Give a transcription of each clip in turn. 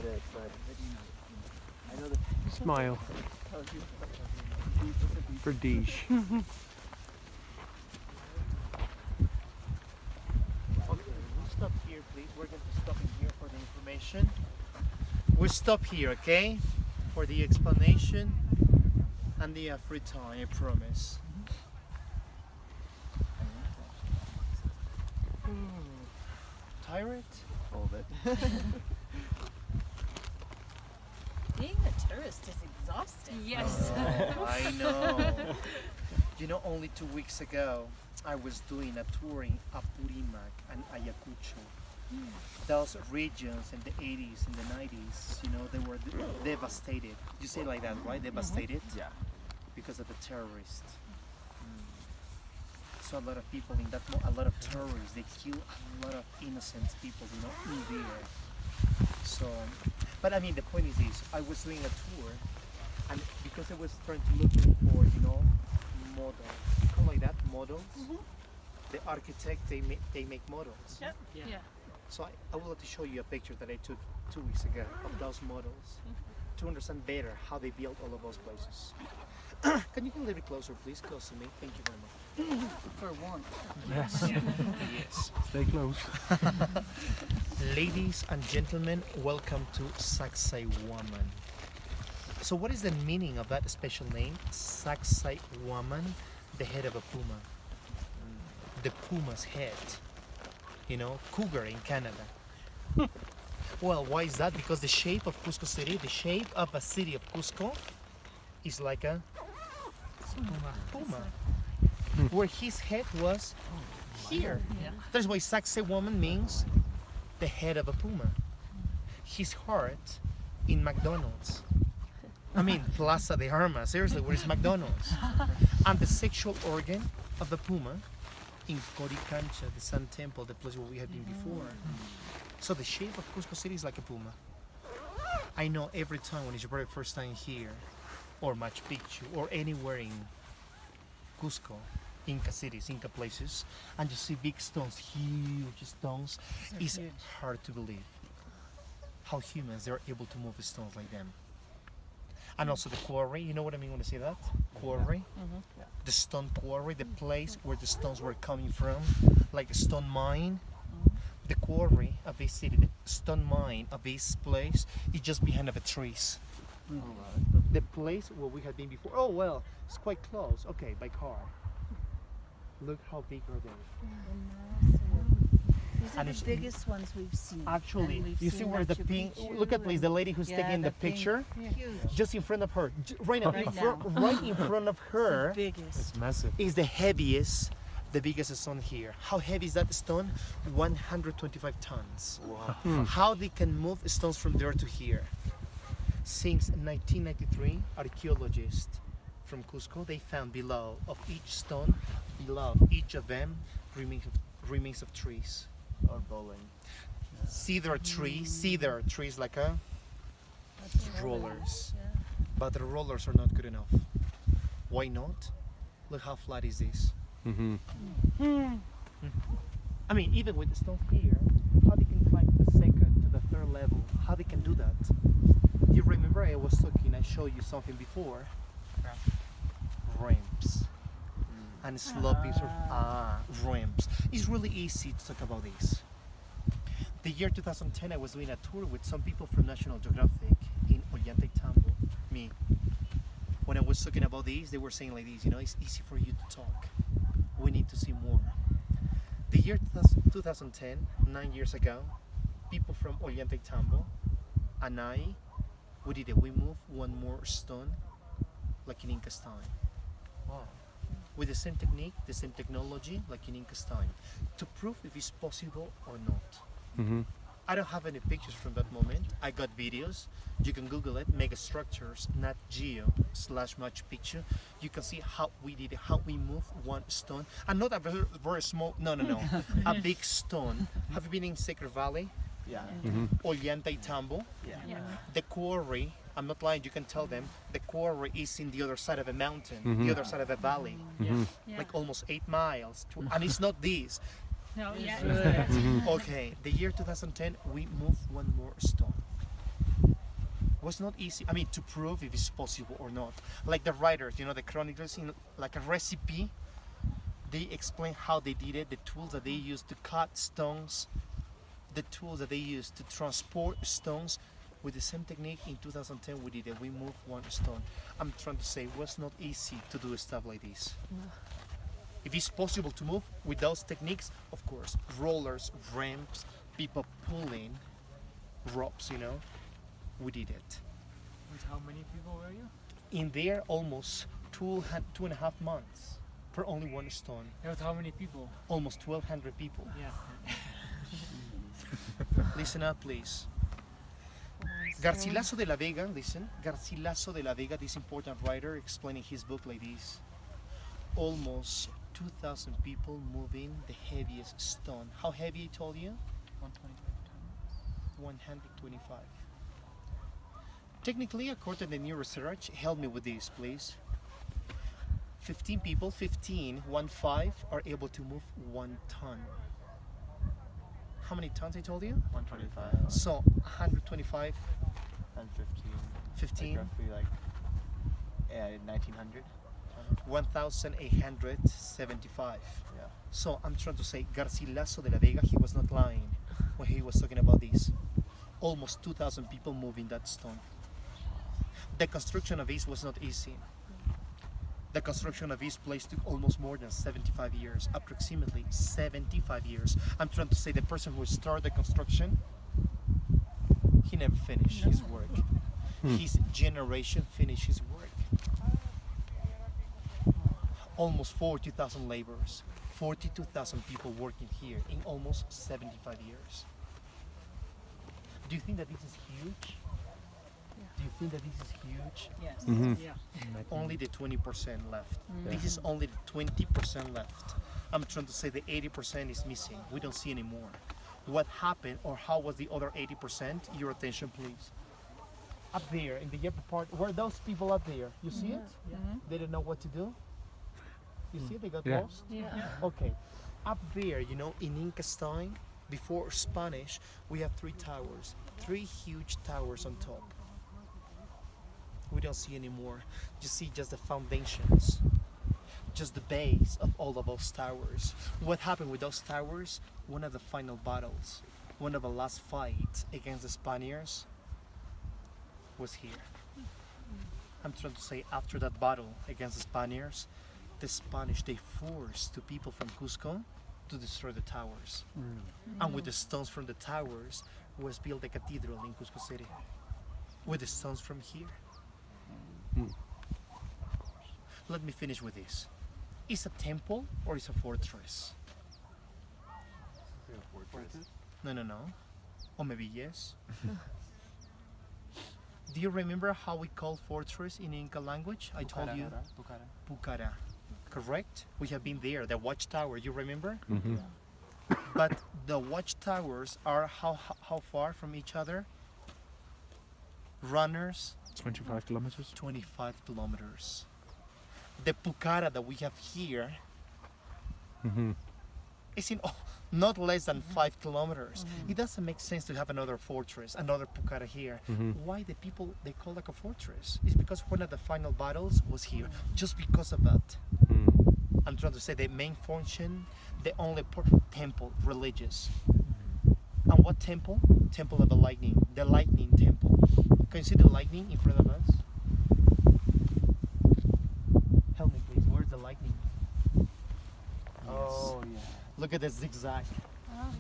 it, but I know the Smile for Deesh. Okay, we'll stop here, please. We're going to stop in here for the information. We'll stop here, okay? For the explanation and the free time, I promise. Tired? All of it. Being a tourist is exhausting. Yes. Oh, I know. You know, only 2 weeks ago, I was doing a tour in Apurímac and Ayacucho. Those regions in the 80s and the 90s, you know, they were devastated. You say it like that, right? Devastated? Yeah. Because of the terrorists. So a lot of people in that, a lot of terrorists, they kill a lot of innocent people, you know, in there. So, but I mean, the point is this, I was doing a tour, and because I was trying to look for, you know, models, you call like that, models? The architect, they make models. Yep. Yeah. So I would like to show you a picture that I took 2 weeks ago of those models to understand better how they built all of those places. Can you come a little bit closer, please? Close to me. Thank you very much. For warmth. Yes. Yes. Stay close. Ladies and gentlemen, welcome to Saksawaman. So what is the meaning of that special name? Saksawaman, the head of a puma. The puma's head. You know, cougar in Canada. Well, why is that? Because the shape of Cuzco City, the shape of a city of Cuzco is like a puma. Where his head was here. Yeah. That's why Saksawaman means the head of a puma. His heart in McDonald's. I mean, Plaza de Armas. Seriously, where is McDonald's? And the sexual organ of the puma in Coricancha, the Sun Temple, the place where we had been before. So the shape of Cuzco City is like a puma. I know every time when it's your very first time here, or Machu Picchu, or anywhere in Cuzco, Inca cities, Inca places, and you see big stones, huge stones, it's huge. hard to believe how humans they're able to move stones like them. And also the quarry, you know what I mean when I say that? Quarry, the stone quarry, the place where the stones were coming from, like a stone mine. The quarry of this city, the stone mine of this place, is just behind of the trees. The place where we had been before. Oh well, it's quite close. Okay, by car. Look how big are they? These are And the it's- biggest ones we've seen. Actually, And we've you see seen where the Machu pink. Picchu Look at please the and- lady who's yeah, taking the pink. picture, Huge. just in front of her, right now, Right right in front of her. The biggest. It's massive. Is the heaviest, the biggest stone here. How heavy is that stone? 125 tons. Wow. How they can move stones from there to here? Since 1993, archaeologists from Cuzco, they found below of each stone, below each of them, remains of trees. Or bowling. See there are trees like rollers. Yeah. But the rollers are not good enough. Why not? Look how flat is this. I mean, even with the stones here, how they can climb to the second, to the third level, how they can do that? You remember I was talking, I showed you something before? Ramps. And sloping ramps. It's really easy to talk about this. The year 2010, I was doing a tour with some people from National Geographic in Ollantaytambo, me. When I was talking about these, they were saying like this, you know, it's easy for you to talk. We need to see more. The year 2010, 9 years ago, people from Ollantaytambo and I, we did it. We moved one more stone, like in Inca's time. Wow. With the same technique, the same technology, like in Inca's time, to prove if it's possible or not. I don't have any pictures from that moment. I got videos. You can Google it, Mega Structures, Nat Geo /Machu Picchu. You can see how we did it, how we moved one stone. And not a very, very small, no, a big stone. Have you been in Sacred Valley? Yeah. Ollantaytambo? Yeah. The quarry, I'm not lying, you can tell them, the quarry is in the other side of a mountain, the other side of a valley, like almost 8 miles. And it's not this. No, yeah. Okay, the year 2010, we moved one more stone. Was not easy. I mean, to prove if it's possible or not. Like the writers, the chroniclers, in like a recipe, they explain how they did it, the tools that they used to cut stones, the tools that they used to transport stones. With the same technique in 2010 we did it. We moved one stone. I'm trying to say it was not easy to do stuff like this. If it's possible to move with those techniques, of course, rollers, ramps, people pulling ropes, we did it. With how many people were you? In there, almost 2.5 months for only one stone. With how many people? Almost 1,200 people. Yeah. Listen up, please. Garcilaso de la Vega, listen. Garcilaso de la Vega, this important writer, explaining his book like this. Almost 2,000 people moving the heaviest stone. How heavy I told you? 125. Technically, according to the new research, help me with this, please. 15 people, 15, 1-5, are able to move 1 ton. How many tons I told you? 125. So 125, And 15. 15, Like roughly like 1900. 1,875. Yeah. So I'm trying to say Garcilaso de la Vega, he was not lying when he was talking about this. Almost 2,000 people moving that stone. The construction of this was not easy. The construction of this place took almost more than 75 years, approximately 75 years. I'm trying to say the person who started the construction, he never finished his work. His generation finished his work. Almost 40,000 laborers, 42,000 people working here in almost 75 years. Do you think that this is huge? Do you think that this is huge? Yes. Yeah. Only the 20% left. This is only the 20% left. I'm trying to say the 80% is missing. We don't see anymore. What happened or how was the other 80%? Your attention, please. Up there in the upper part, were those people up there? You see it? They didn't know what to do? You see it? They got Yeah. lost? Yeah. Okay. Up there, in Inca's time, before Spanish, we have 3 towers. 3 huge towers on top. We don't see anymore. You see just the foundations, just the base of all of those towers. What happened with those towers? One of the final battles, one of the last fights against the Spaniards was here. I'm trying to say after that battle against the Spaniards, the Spanish, they forced the people from Cuzco to destroy the towers. And with the stones from the towers was built a cathedral in Cuzco City. With the stones from here. Let me finish with this. Is a temple or is a fortress? No. Or maybe yes. Do you remember how we call fortress in Inca language? I told you. Pucara. Correct? We have been there. The watchtower, you remember? But the watchtowers are how far from each other? Runners, 25 kilometers. 25 kilometers. The Pucara that we have here is in not less than 5 kilometers. It doesn't make sense to have another fortress, another Pucara here. Why the people, they call it a fortress? It's because one of the final battles was here, just because of that. I'm trying to say the main function, the only temple, religious. And what temple? Temple of the lightning temple. Can you see the lightning in front of us? Help me please, where's the lightning? Oh yeah. Look at the zigzag. Yes.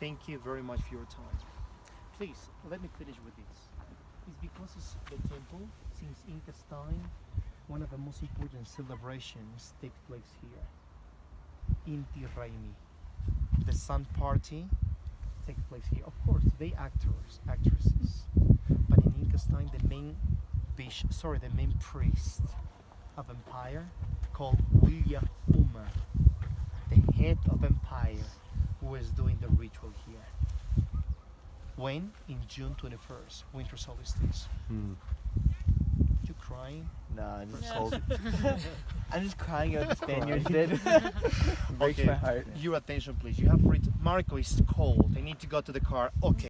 Thank you very much for your time. Please, let me finish with this. It's because it's the temple, since Inca's time, one of the most important celebrations takes place here. Inti Raymi. The sun party takes place here. Of course, they actresses. But in Inca's time, the main priest of empire called William Uma, the head of empire, who was doing the ritual here. When? In June 21st, winter solstice. You crying? Nah, I'm just Yeah. cold. I'm just crying out the Spaniards did. Breaks Okay. my heart. Your attention, please. You have Marco is cold. I need to go to the car. Okay.